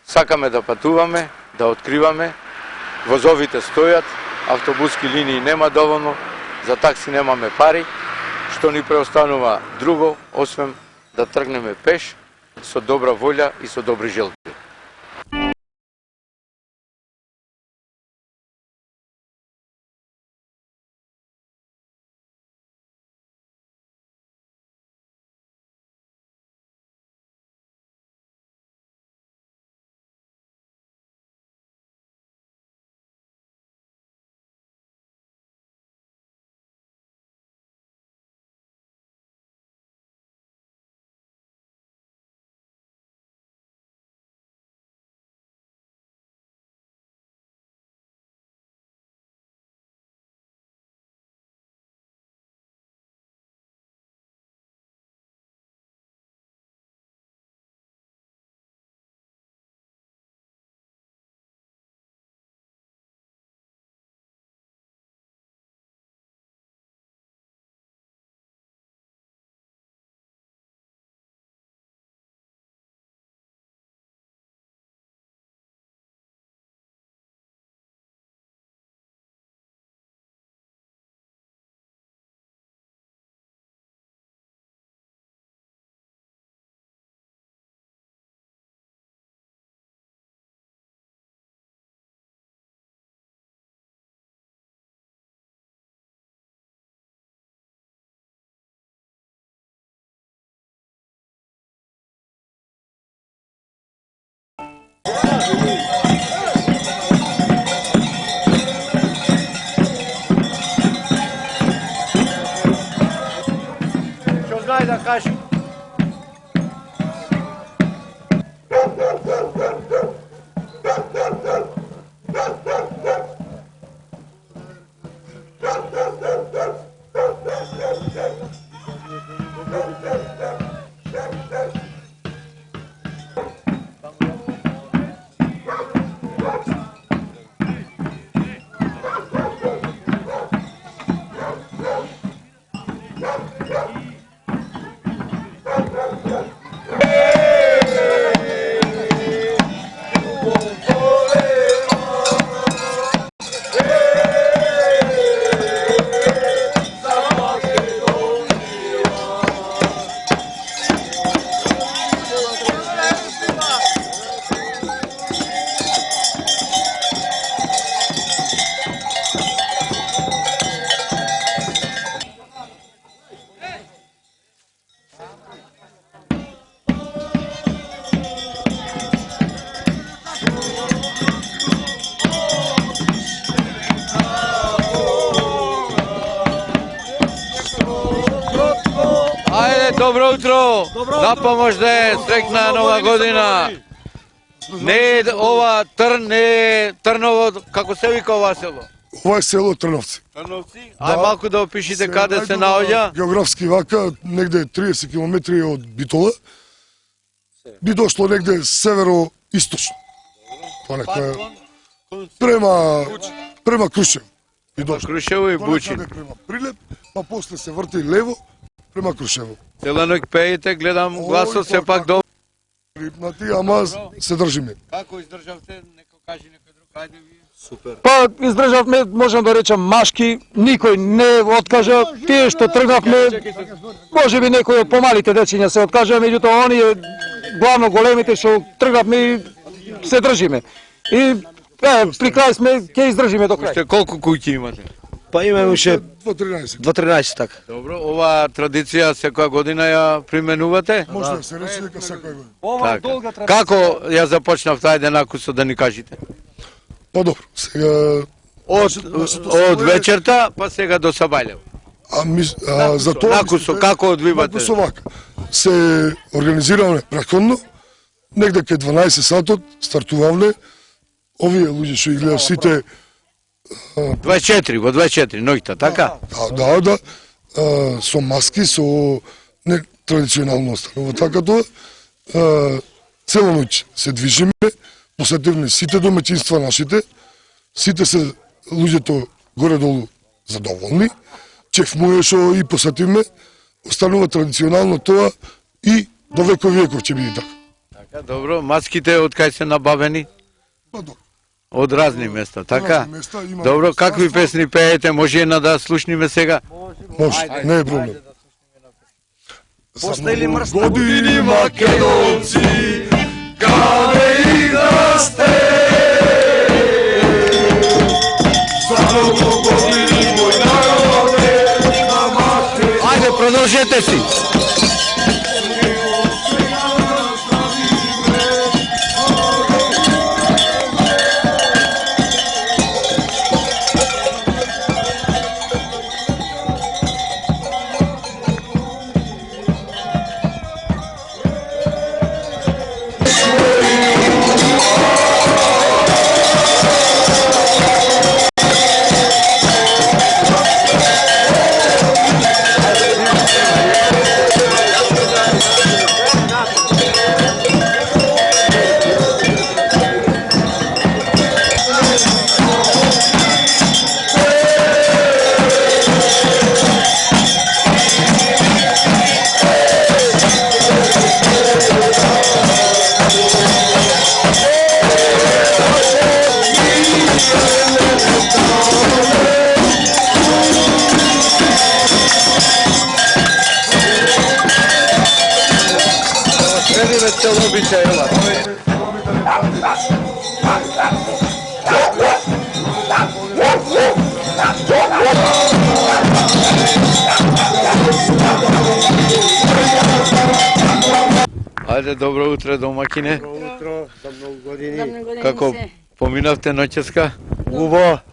Сакаме да патуваме, да откриваме, возовите стојат, автобуски линии нема доволно, за такси немаме пари, што ни преостанува друго, освен да тргнеме пеш, со добра волја и со добри желби. Што знае да кажи? Добро утро! Запомош да е срекна нова година! Не е ова Трн, не е Трново, како се вика ова село? Ова е село Трновци. Трновци? Ај малку да опишите каде се наоѓа. Географски вака, негде 30 км од Битола. Би дошло негде северо-источно. Према Крушево. Крушево и Бучин. Према Прилеп, па после се врти лево према Крушево. Цела ноќ пеете, гледам гласот се пак добро. Рипнати, ама се држиме. Како издржавте? Некој кажи некој друг, ајде ви. Супер. Па издржавме, можам да речам машки, никој не откажа. Тие што тргнавме, можеби некои од помалите дечиња се откажа, меѓутоа оние главно големите што тргнавме и се држиме. И при крај сме, ќе издржиме до крај. Уште колку куќи имате? Па имаме уште 2-13 така. Добро, оваа традиција секоја година ја применувате? Може да се рече дека секоја година. Ова долга традиција. Како ја започнавте, ајде накусо да ни кажете? Па добро, сега Од вечерта па сега до Сабајлево. За тоа накусо како одвивате? Накусо вака. Се организираме претходно, негде кај 12 сатот стартувавме. Овие луѓе што ги гледав сите 24, во 24 ноќта, така? Да, со маски, со не традиционално останува така тоа. Цела ноќ се движиме, посетивме сите домаќинства нашите, сите се луѓето горе-долу задоволни. Чефмуе што и посетивме, останува традиционално тоа и до веков ќе биде така. Добро, маските од кај се набавени? Па добро. Од разни места, така? Разни места, има Добро, какви министерство. песни пеете? Може една да слушниме сега? Може, не е проблем. После или мрсна Години македонци, каде и да сте? За многу години мој народе, на махте. Ајде, продолжете си. Следиме цел обичај, ела. Ајде, добро утре, домакине. утро, за многу години. Како поминавте ноќеска?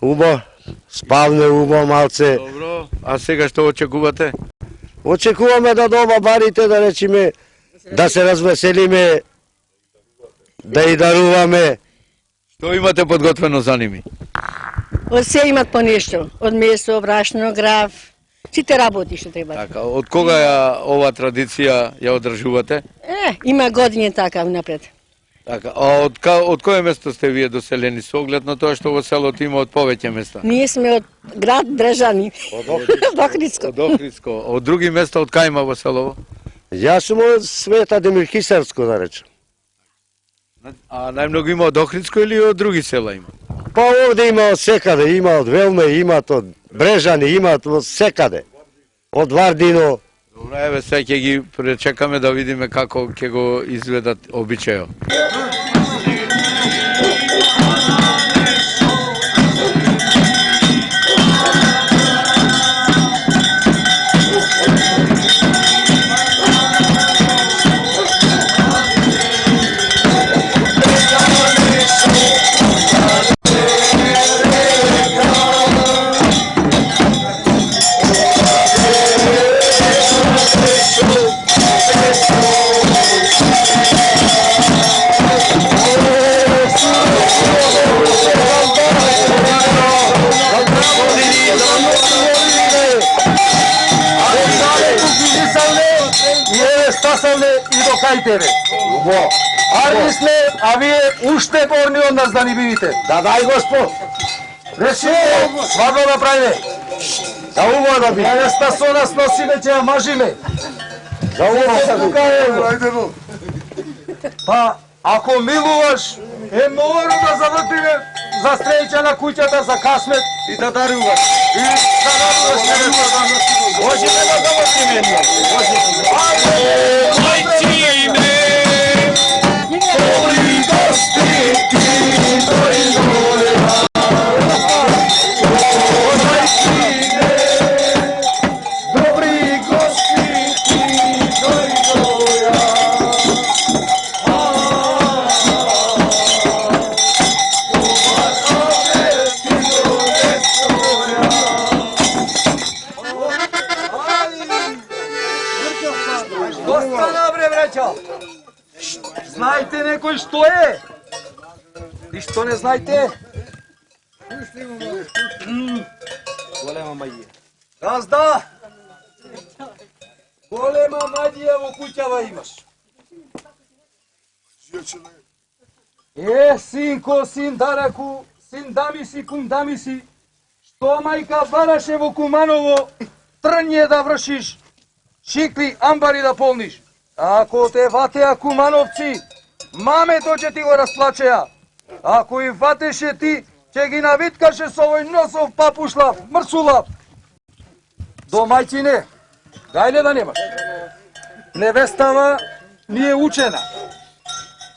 Убо, спавне убо малце. Добро. А сега што очекувате? Очекуваме да дома барите, да речиме, да се развеселиме, да и даруваме. Што имате подготвено за ними? Од се имат по нешто. Од месо, брашно, граф. Сите работи што треба. Така, од кога ја ова традиција ја одржувате? Има години така напред. Така, а од кое место сте вие доселени со оглед на тоа што во селото има од повеќе места? Ние сме од град Дрежани. Од Охридско. Од Охридско. Од други места од кај има во селово? Јас сум од Света Демир Хисарско, да речем. А најмногу има од Охридско или од други села има? Па овде има од секаде, има од Велме, имат од Брежани, имат од секаде. Од Вардино. Добро, еве сега ќе ги пречекаме да видиме како ќе го изведат обичајот. И до кајтере. Арни сме, а вие уште порни од нас да ни бидите. Да дај Господ. Решите, свадба да правиме. За убаво да би. Невеста со нас носиме, ќе ја мажиме. За убаво да би. Ајде, но. Па, ако милуваш, е мору да завртиме за стреќа на куќата, за касмет и да даруваш. И да даруваш. Можеме да завртиме. Доста бре, бреќа. Знаете некој што е? И што не знаете? Голема маѓија. Газда! Голема маѓија во куќава имаш. Синко, син Дараку, син Дамиси, кум Дамиси, што мајка бараше во Куманово, трње да вршиш, шикли, амбари да полниш. Ако те ватеа кумановци, Мамето ќе ти го расплачеја. Ако и фатеше ти, ќе ги навиткаше со овој носов папушлав, мрсулав. До мајчине, дајле да немаш. Невестава ни е учена.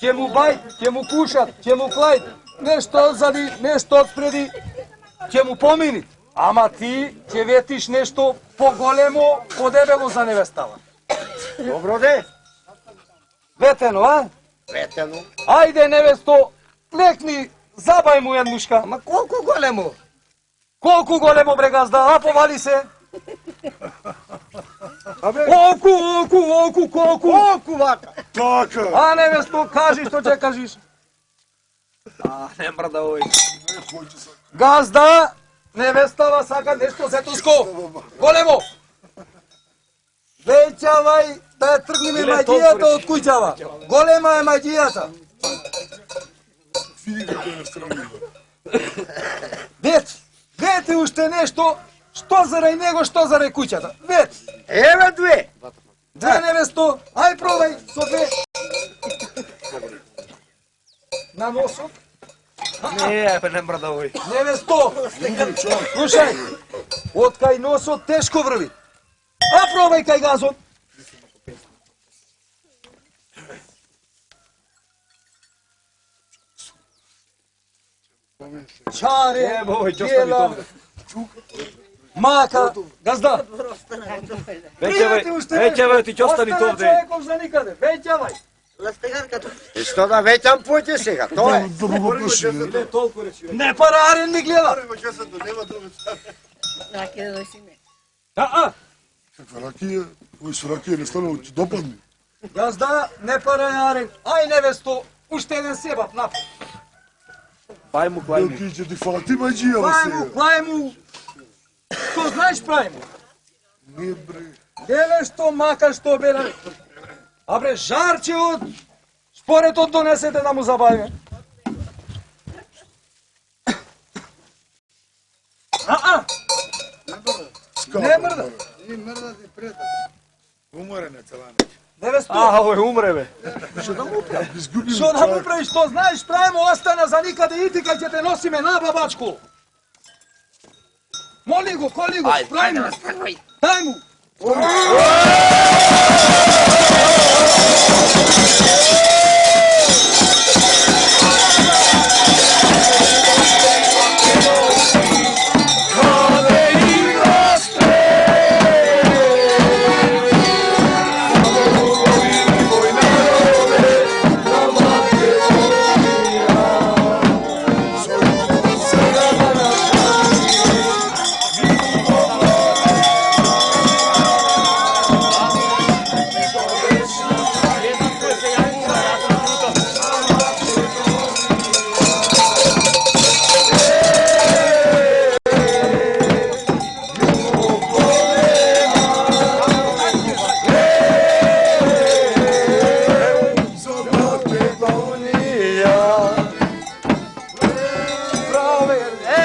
Ќе му бај, ќе му кушат, ќе му клајт, нешто одзади, нешто отпреди, ќе му поминит. Ама ти ќе ветиш нешто поголемо, подебело за невестава. Добро де? Ветено, а? Ветено. Ајде, невесто, лекни, забај му јан мушка. Ама колку големо? Колку големо бре газда, а повали се. Колку. Колку вака? Така. А невесто, кажи што ќе кажиш. Не мрда овој. Газда, невестава сака нешто сетуско. Големо. Веќавај да ја тргнеме мајдијата од куќава. Голема е мајдијата. Вете уште нешто, што зарај него, што зарај куќата. Вет. Еве две. Две невесто, ај пробај со две. На носот. Не мрда овој. Невесто, слушај, од кај носот тешко врви. А пробај кај газот. Чаре, бела, мака, газда. Веќавај, ти ќе остани Остана овде. човеков за никаде, веќавај. И што да веќам поќе сега, тоа е. Друго прашање. Не парарен ми гледа. Раке да носиме. Каква ракија? Овој со ракија не станува, ќе допадне. Газда, не парајарен. Ај невесто, уште еден себап напад. Пај му Јоки ќе ти фала ти мајџија Клај сега. му. Што знаеш прај му? Не бре. Деле што мака што бела. А бре, жарче од споретот донесете да му забавиме. Не мрда. Уморен е цела Невесто, овој умре бе. Изгубим што да му правиш, што знаеш, прај му остана за никаде и ти кај ќе те носиме на бабачко. Моли го, коли го, прај му. Дај му.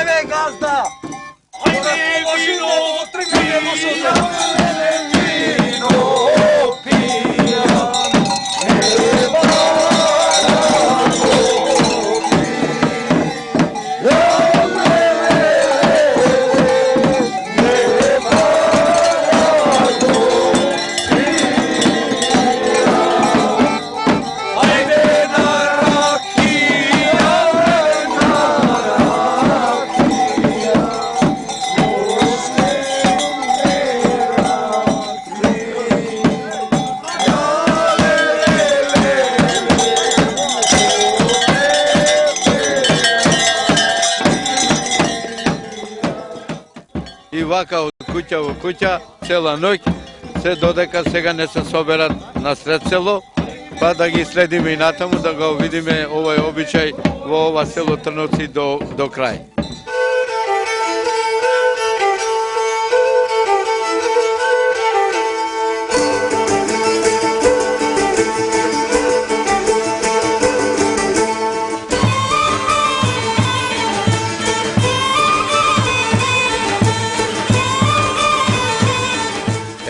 Еве газда! Ајде, машино, тргнемо со И вака од куќа во куќа, цела ноќ, се додека сега не се соберат на сред село, па да ги следиме и натаму, да го видиме овој обичај во ова село Трновци до крај.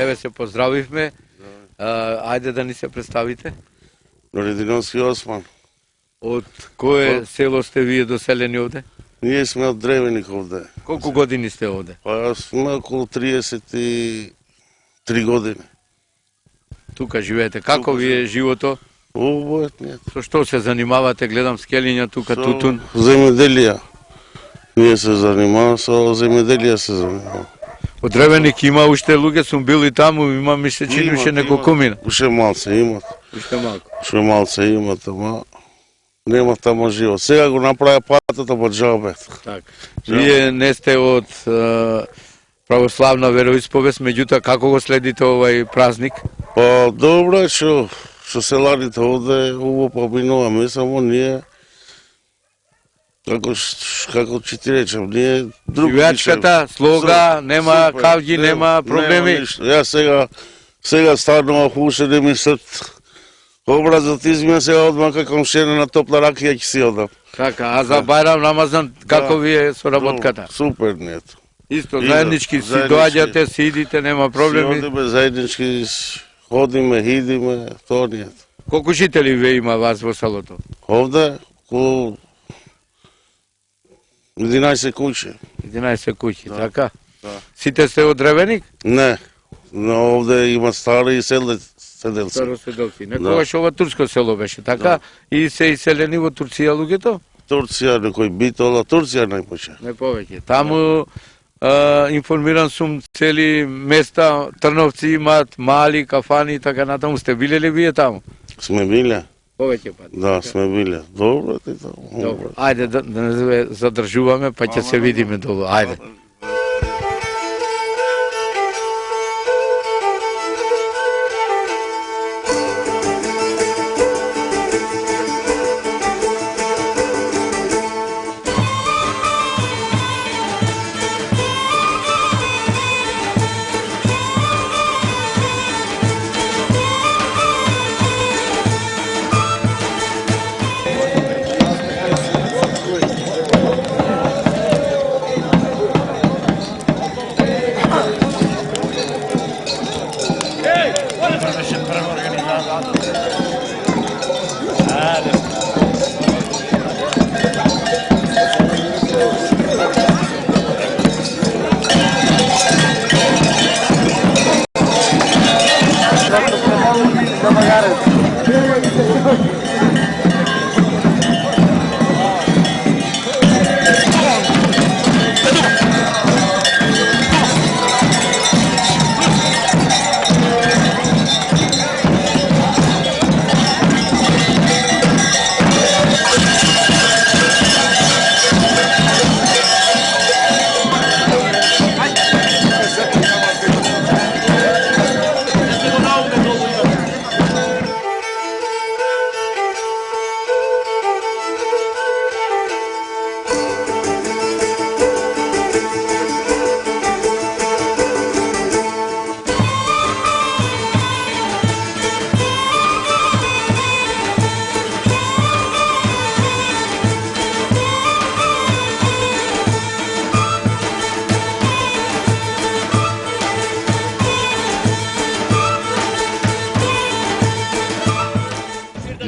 Еве се поздравивме. Ајде да ни се представите. Рединовски Осман. Од кое село сте вие доселени овде? Ние сме од Древеник овде. Колку години сте овде? Па јас сме околу 33 години. Тука живеете. Како ви е живото? Убојатниот. Со што се занимавате? Гледам скелиња тука, тутун. Земјоделија. Ние се занимаваме со земјоделија се занимаваме. Од Древеник има уште луѓе, сум бил и таму, има ми се чини уште неколку мина. Уште малце имат. Уште малку. Уште малце имат, ама нема тамо живот. Сега го направи патот, ама џабе. Така. Вие не сте од православна вероисповест, меѓутоа како го следите овај празник? Па добро, што селаните овде убаво поминуваме, само ние како ќе ти речем, ние други Живеачката, слога, нема Супер, кавги, нема проблеми. Нема ништо. Јас сега станував уште не ми се образот измија сега одма како шена на топла ракија ќе си одам. Така, а за Бајрам Рамазан како ви е со работката? Супер нето. Исто, заеднички си доаѓате, си идите, нема проблеми. Си одиме заеднички, ходиме, хидиме, тоа нето. Колку жители ве има вас во селото? Овде, околу 11 куќи. 11 куќи, така? Сите сте од Древеник? Не, но овде има стари и седелци. Староседелци. Некогаш ова турско село беше, така? И се иселени во Турција луѓето? Турција, некој Битола, Турција најпоче. Не повеќе. Таму информиран сум цели места, Трновци имаат мали кафани и така натаму. Сте биле ли вие таму? Сме биле? Повеќе пати. Да, сме биле. Добро ти тоа. Добро. Ајде да не ве задржуваме, па ќе се видиме долу. Ајде.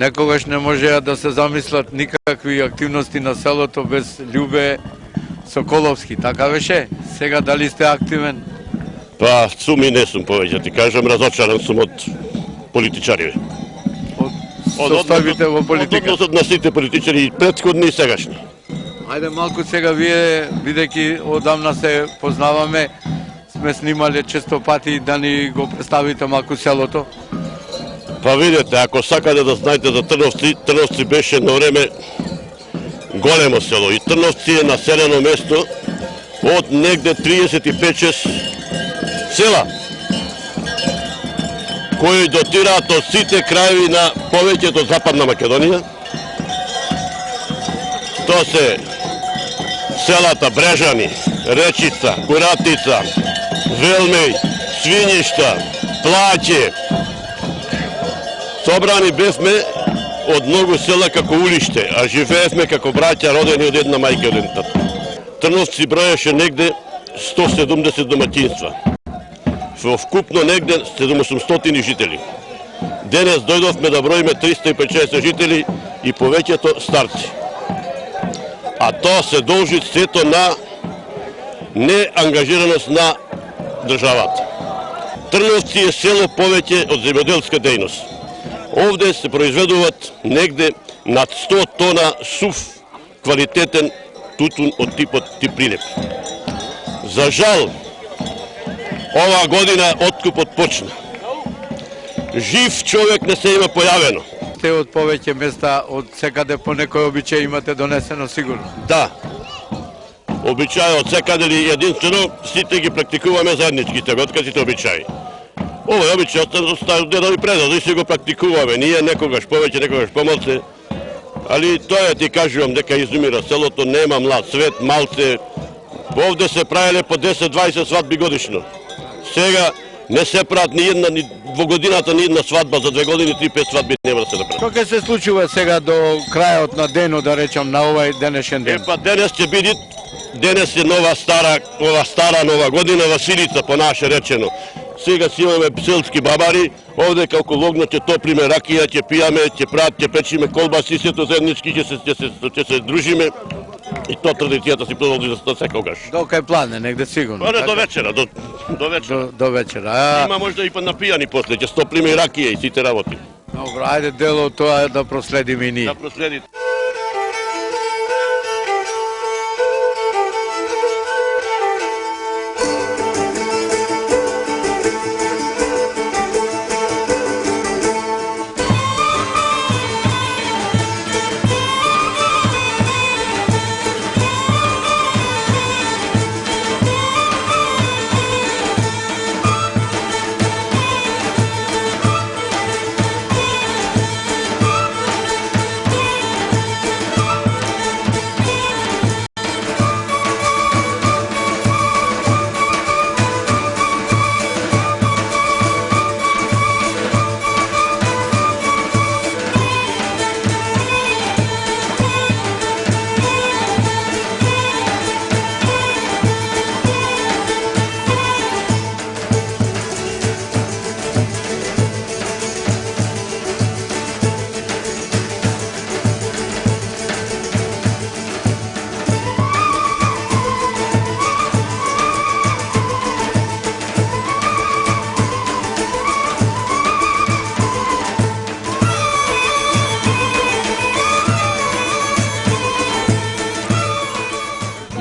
Некогаш не можеа да се замислат никакви активности на селото без Љубе Соколовски, така беше? Сега дали сте активен? Па, сум и не сум повеќе, ти кажам, разочаран сум од политичари. Од составите во политика? Од односот на сите политичари, претходни и сегашни. Ајде малку сега вие, бидејќи одамна се познаваме, сме снимале често пати да ни го представите малку селото. Па видете, ако сакате да знаете за Трновци, Трновци беше на време големо село и Трновци е населено место од негде 35-6 села кои дотираат од сите крајеви на повеќето Западна Македонија. Тоа се селата Брежани, Речица, Куратица, Велмеј, Свињишта, Плаќе. Собрани бевме од многу села како улиште, а живеевме како браќа родени од една мајка и од еден тат. Трновци броеше негде 170 домаќинства. Во вкупно негде 700 жители. денес дојдовме да броиме 350 жители и повеќето старци. А тоа се должи сето на неангажираност на државата. Трновци е село повеќе од земјоделска дејност. Овде се произведуваат негде над 100 тона сув квалитетен тутун од типот типринеп. За жал, оваа година откупот почна. Жив човек не се има појавено. Те од повеќе места, од секаде по некој обичај имате донесено сигурно. Да. Обичај од секаде ли единствено, сите ги практикуваме заедничките, откажите обичаи. Овој обичај оставил дедови предоди, си го практикуваме. Ние некогаш повеќе, некогаш помалце. Али тоа ти кажувам дека изумира селото, нема млад свет, малце. Овде се правеле по 10-20 свадби годишно. Сега не се прават ни една, ни во годината ни една свадба, за 2 години 3-5 свадби нема да се направат. Што ќе се случува сега до крајот на денот, да речам, на овај денешен ден? Епа денес ќе биде, денес е ова стара нова година, Василица по наше речено. Сега си имаме селски бабари, овде како логно ќе топлиме ракија, ќе пијаме, ќе прават, ќе печиме колбаси, сето заеднички ќе се дружиме. И тоа традицијата си продолжи за секогаш. До кај плане, негде сигурно. Па не, до вечера, до вечера. До вечера. Има можда и па напијани после, ќе стоплиме и ракија и сите работи. Добро, ајде дело тоа да проследиме и ние. Да проследите.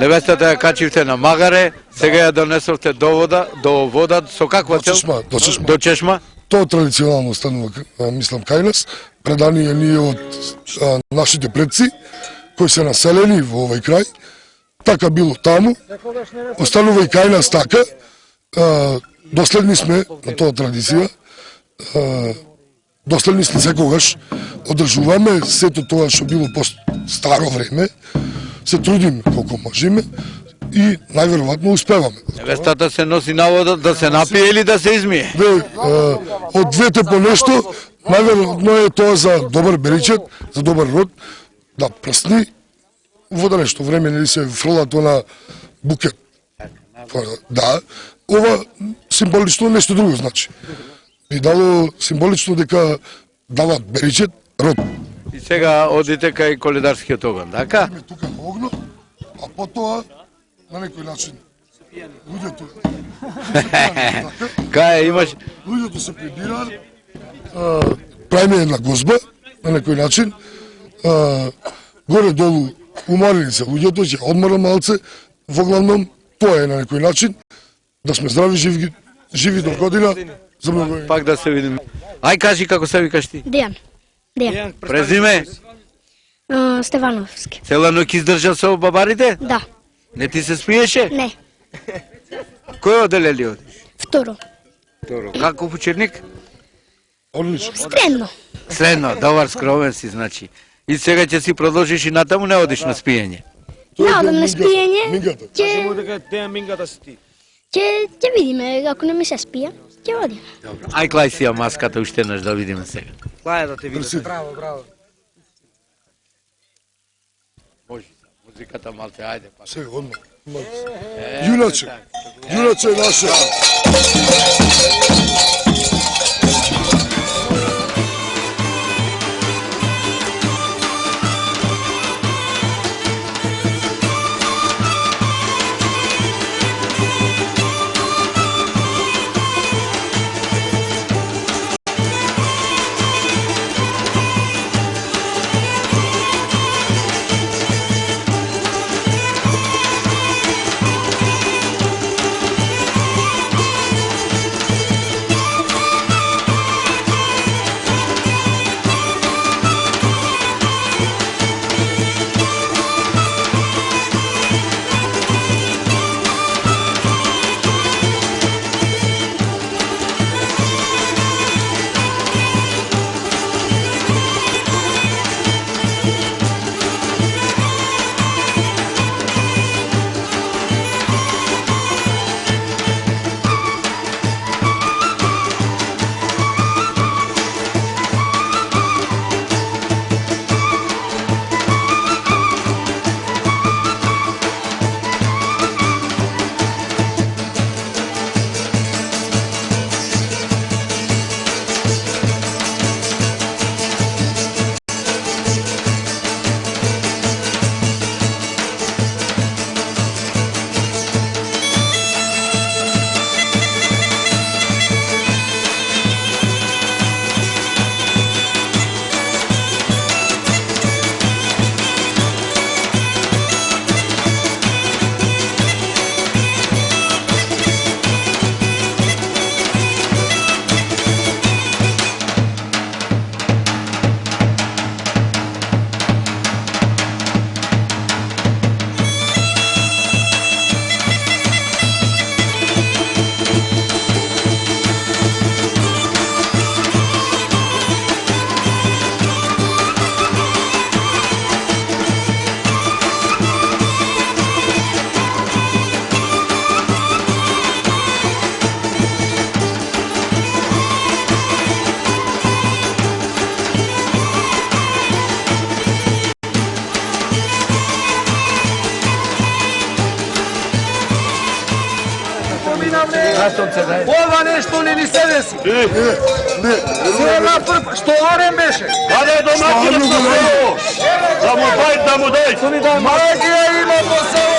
Невестата ја качивте на магаре, сега ја донесовте до вода, со каква цел? До чешма. До чешма? Тоа традиционално станува, мислам, кај нас, предани е ние од нашите предци, кои се населени во овој крај. Така било таму, останува и кај нас така. Доследни сме на тоа традиција, доследни сме секогаш, одржуваме сето тоа што било по старо време, се трудиме колку можеме и најверојатно успеваме. Невестата се носи на вода да се напие или да се измие? Од двете по нешто, најверојатно е тоа за добар беричет, за добар род, да прсни во да нешто време нели се фрла тоа на букет. Да, ова символично нешто друго значи. И дало символично дека дават беричет, род. И сега одите кај Коледарскиот оган, така? Име тука на огно, а потоа на некој начин луѓето Кај имаш? луѓето се прибираат, правиме една гозба на некој начин, горе-долу уморени се луѓето, ќе одмора малце, во главном тоа е на некој начин, да сме здрави, живи до година, за многу години. Пак да се видиме. Ај кажи како се викаш ти? Дејан. Дејан. Презиме? Стевановски. Цела ноќ издржа со бабарите? Да. Не ти се спиеше? Не. Кој оделели оди? Второ. Второ. Каков ученик? Одлично. Средно. Средно, добар, скромен си, значи. И сега ќе си продолжиш и натаму, не одиш на спиење. Тоа е Наодам на мингата, спиење. мингата. Ќе видиме, ако не ми се спија, ќе одиме. Добро. Ај клај си ја маската уште еднаш да видиме сега. Клаја да те види. Мерси. Браво, браво. Може, музиката малце, ајде па. Сега, одмah. Јуначе. Јуначе е наше. Растонце, дай. Ова нешто не ни се деси. Се напрв, што орем беше. Каде е домакинот на село? Да му дај. Магија има во село.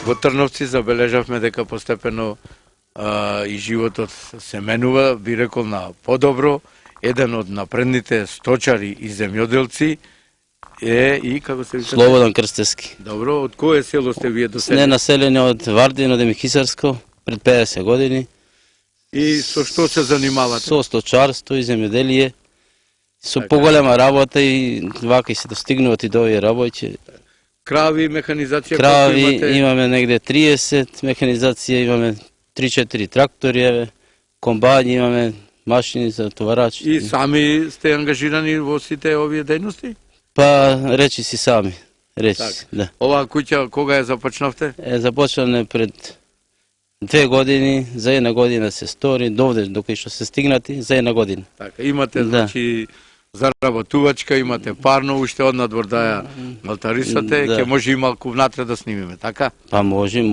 Во Трновци забележавме дека постепено и животот се менува, би рекол на подобро. Еден од напредните сточари и земјоделци е и како се вика? Слободан Крстевски. Добро, од кое село сте вие доселени? Ненаселени од Вардин, од Емихисарско, пред 50 години. И со што се занимавате? Со сточарство и земјоделие. Со поголема работа и вака и се достигнуват и до овие работи. Крави, механизација, Крави колку имате? имаме негде 30, механизација имаме 3-4 трактори, еве, комбајни имаме, машини за товарачи. И сами сте ангажирани во сите овие дејности? Па речи си сами, речи Так. си, да. Оваа куќа кога ја започнавте? Започнаме пред 2 години, за една година се стори, довде докај што се стигнати, за една година. Така, имате Да. значи заработувачка, имате парно, уште однадвор да ја малтарисате, Да. ќе може и малку внатре да снимиме, така? Па може.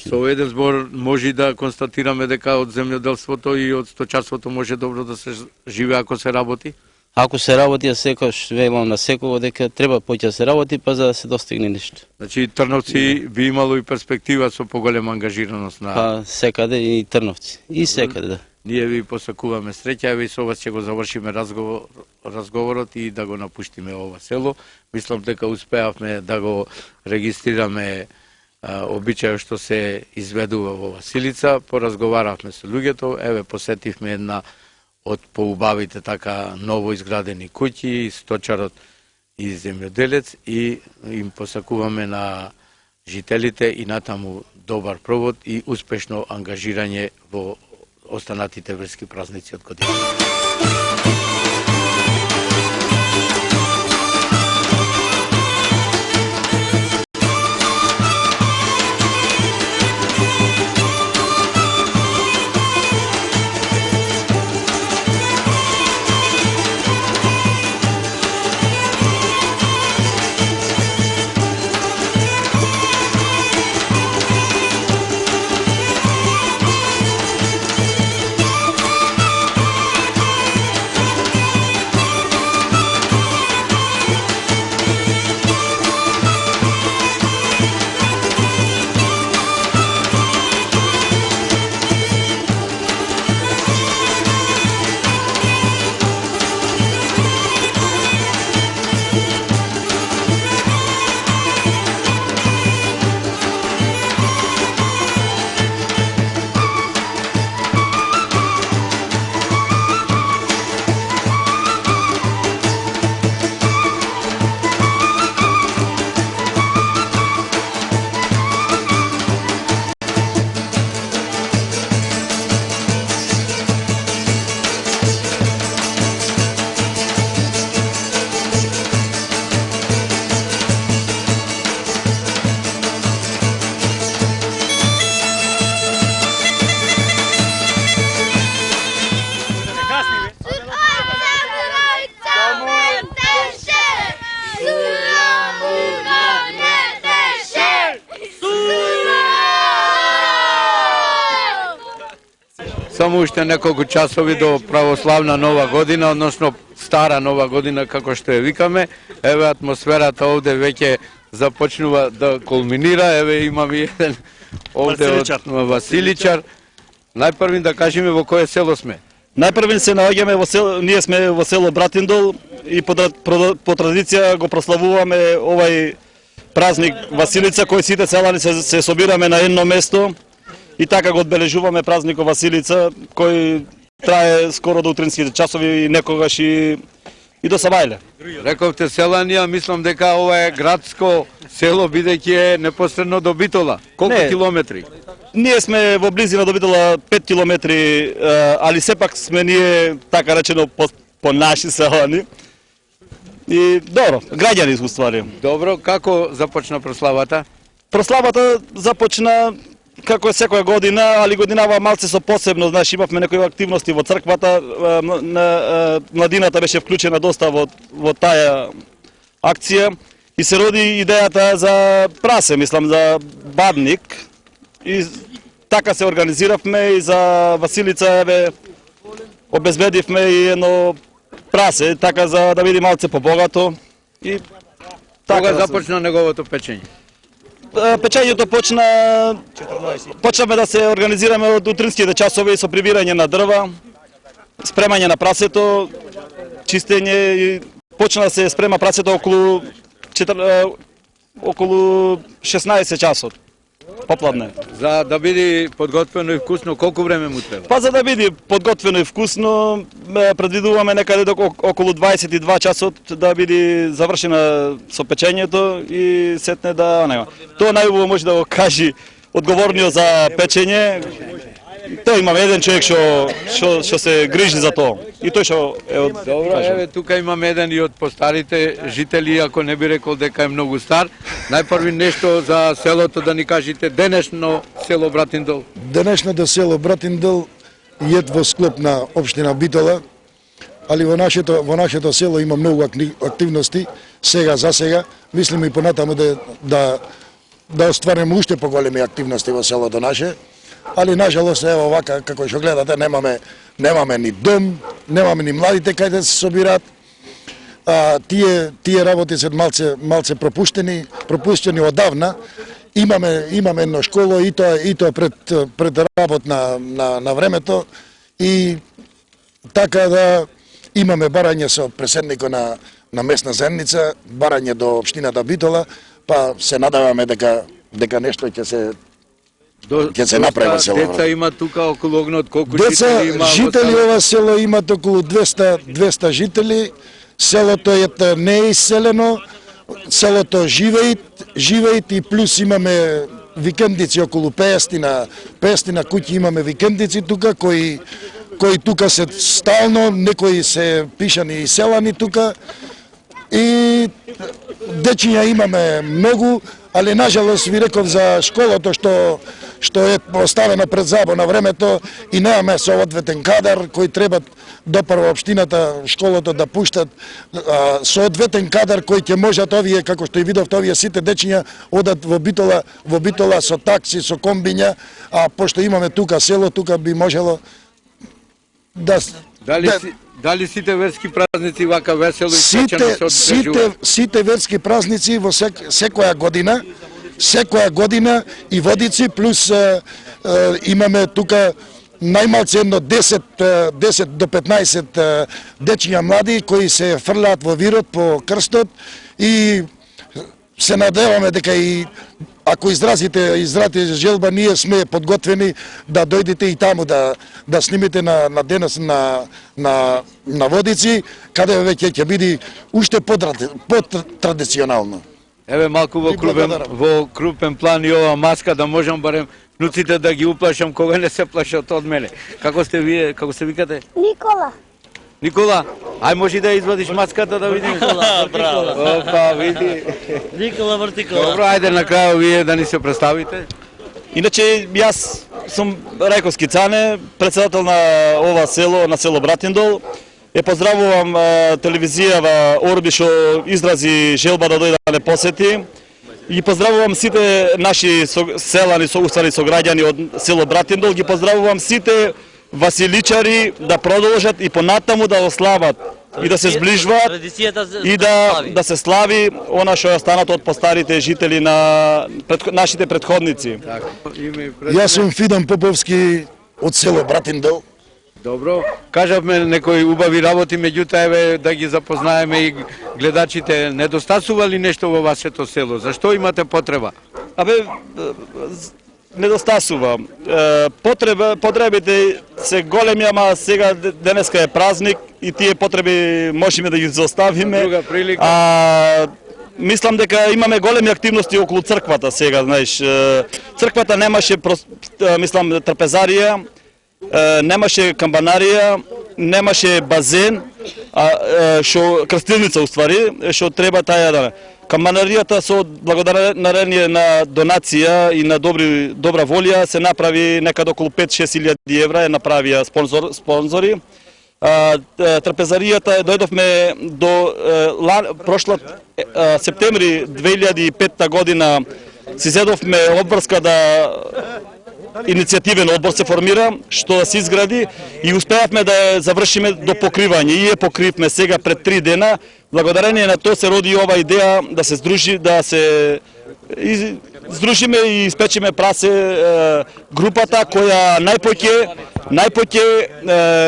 Со еден збор може да констатираме дека од земјоделството и од сточарството може добро да се живее ако се работи? Ако се работи, ја секојаш велам на секого дека треба поќе да се работи, па за да се достигне нешто. Значи Трновци би имало и перспектива со поголема ангажираност на... Па секаде и Трновци. И секаде, да. Ние ви посакуваме среќа, еве и со вас ќе го завршиме разговорот и да го напуштиме ова село. Мислам дека успеавме да го регистрираме обичајот што се изведува во Василица, поразговаравме со луѓето, еве посетивме една од поубавите така ново изградени куќи, сточарот и земјоделец и им посакуваме на жителите и натаму добар провод и успешно ангажирање во останатите верски празници од година. Само уште неколку часови до православна нова година, односно стара нова година како што ја викаме. Еве атмосферата овде веќе започнува да кулминира. Еве имаме еден овде од Василичар. Најпрвин да кажеме во кое село сме. Најпрвен се наоѓаме во село, ние сме во село Братиндол и по традиција го прославуваме овај празник Василица, кој сите селани се собираме на едно место и така го одбележуваме празникот Василица, кој трае скоро до утринските часови и некогаш и до сабајле. Рековте селани, а мислам дека ова е градско село, бидејќи е непосредно до Битола. Колку Не. километри? Ние сме во близина до Битола 5 километри, али сепак сме ние, така речено, по наши селани. И добро, граѓани сме ствари. Добро, како започна прославата? Прославата започна како е секоја година, али годинава малце со посебно, знаеш, имавме некои активности во црквата, младината беше вклучена доста во таа акција и се роди идејата за прасе, мислам, за бадник. И така се организиравме и за Василица, еве, обезбедивме и едно прасе, така за да биде малце побогато. И така Кога започна неговото печење? Печењето почнавме да се организираме од утринските часови со прибирање на дрва, спремање на прасето, чистење и почна да се спрема прасето околу 16 часот попладне. За да биде подготвено и вкусно, колку време му треба? Па за да биде подготвено и вкусно, предвидуваме некаде до околу 22 часот да биде завршена со печењето и сетне да нема. Тоа најубаво може да го кажи одговорниот за печење. Тој имаме еден човек што се грижи за тоа. И тој што е од... Добро, еве тука имаме еден и од постарите жители, ако не би рекол дека е многу стар. Најпрви нешто за селото да ни кажете, денешно село Братиндол. Денешното село Братиндол е во склоп на општина Битола, али во нашето село има многу активности, сега за сега. Мислиме и понатаму да оствариме уште поголеми активности во селото наше, али нажалост ево вака како што гледате немаме ни дом, немаме ни младите кај да се собираат. Тие работи се малце пропуштени одавна. Имаме едно школо и тоа пред работ на времето и така да имаме барање со преседникот на местна заедница, барање до општината Битола, па се надеваме дека нешто ќе се направи во село. Деца има тука околу огнот, колку Деца, жители има? жители ова село имат околу 200 жители. Селото не е иселено, селото живеит и плюс имаме викендици околу 50 куќи имаме викендици тука кои тука се стално, некои се пишани и селани тука. И дечиња имаме многу, али нажалост ви реков за школото што е поставено пред забо на времето и немаме соодветен кадар кој треба допрва општината, школото да пуштат соодветен кадар кој ќе можат овие, како што и видовте, овие сите дечиња одат во Битола со такси, со комбиња, а пошто имаме тука село, тука би можело да... Дали сите верски празници вака весело и свечено се одбележуваат? Сите верски празници во секоја година и водици, плюс имаме тука најмалце едно 10 до 15 дечиња млади кои се фрлаат во вирот по крстот и се надеваме дека и ако изразите желба, ние сме подготвени да дојдете и таму да снимите на денес на водици, каде веќе ќе биде уште потрадиционално. Еве малку во крупен план и ова маска да можам барем внуците да ги уплашам кога не се плашат од мене. Како сте вие, како се викате? Никола, ај може да извадиш маската да видим. Браво. Опа, види. Никола Вртикола. Добро, ајде на крај вие да ни се представите. Иначе јас сум Рајковски Цане, председател на ова село, на село Братиндол. Ја поздравувам телевизијава Орби што изрази желба да дојде да не посети. И поздравувам сите наши селани, соуствани сограѓани од село Братиндол. Ги поздравувам сите василичари да продолжат и понатаму да ослават и да се зближваат и да се слави она што е останато од постарите жители на нашите претходници. Јас сум Фидан Поповски, од село Братиндел. Добро, кажавме некои убави работи, меѓутоа еве да ги запознаеме и гледачите. Недостасува ли нешто во вашето село? Зашто имате потреба? Недостасува. Потребите се големи, ама сега денеска е празник и тие потреби можеме да ги заоставиме. Друга прилика. Мислам дека имаме големи активности околу црквата сега, знаеш. Црквата немаше, мислам, трапезарија, немаше камбанарија, немаше базен, што крстилница уствари, што треба таја да. Камбанаријата со благодарение на донација и на добра волја се направи некаде околу 5-6 илјади евра, ја направија спонзори. Трапезаријата дојдовме до прошла септември 2005 година си зедовме обврска да иницијативен одбор се формира, што да се изгради и успеавме да ја завршиме до покривање. И ја покривме сега пред 3 дена. Благодарение на тоа се роди ова идеја да се здружиме и испечеме прасе групата која најпоќе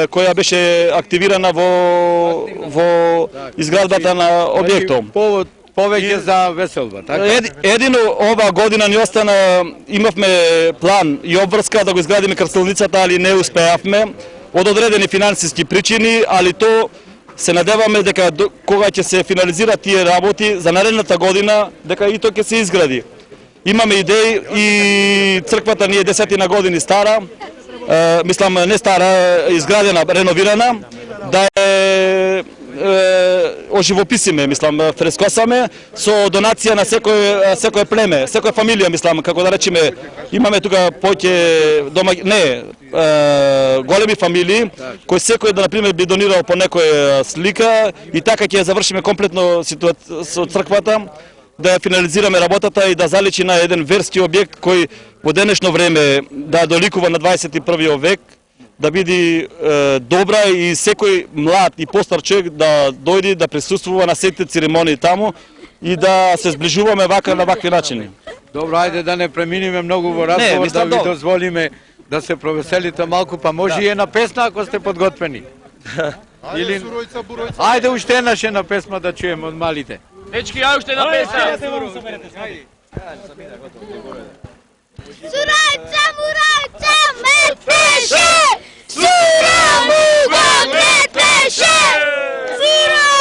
која беше активирана во изградбата на објектот. Повод повеќе за веселба, така? Едино ова година ни остана, имавме план и обврска да го изградиме крстилницата, али не успеавме од одредени финансиски причини, али то се надеваме дека кога ќе се финализираат тие работи за наредната година, дека и тоа ќе се изгради. Имаме идеи и црквата ни е 10 години стара, мислам не стара, изградена, реновирана, да е оживописиме, мислам, фрескосаме со донација на секој племе, секоја фамилија, мислам, како да речеме, имаме тука поќе големи фамилии, кои секој да например би донирал по некоја слика и така ќе завршиме комплетно со црквата, да ја финализираме работата и да заличи на еден верски објект кој во денешно време да доликува на 21 век, да биде добра и секој млад и постар човек да дојде да присуствува на сите церемонии таму и да се зближуваме на вакви начини. Добро, ајде да не преминиме многу во разговор, да ви дозволиме да се провеселите малку, па може и една песна ако сте подготвени. Или ајде уште една песма да чуеме од малите. Дечки, ајде уште една песна. Сурajca, murajca, metveše! Sura muga metveše! Sura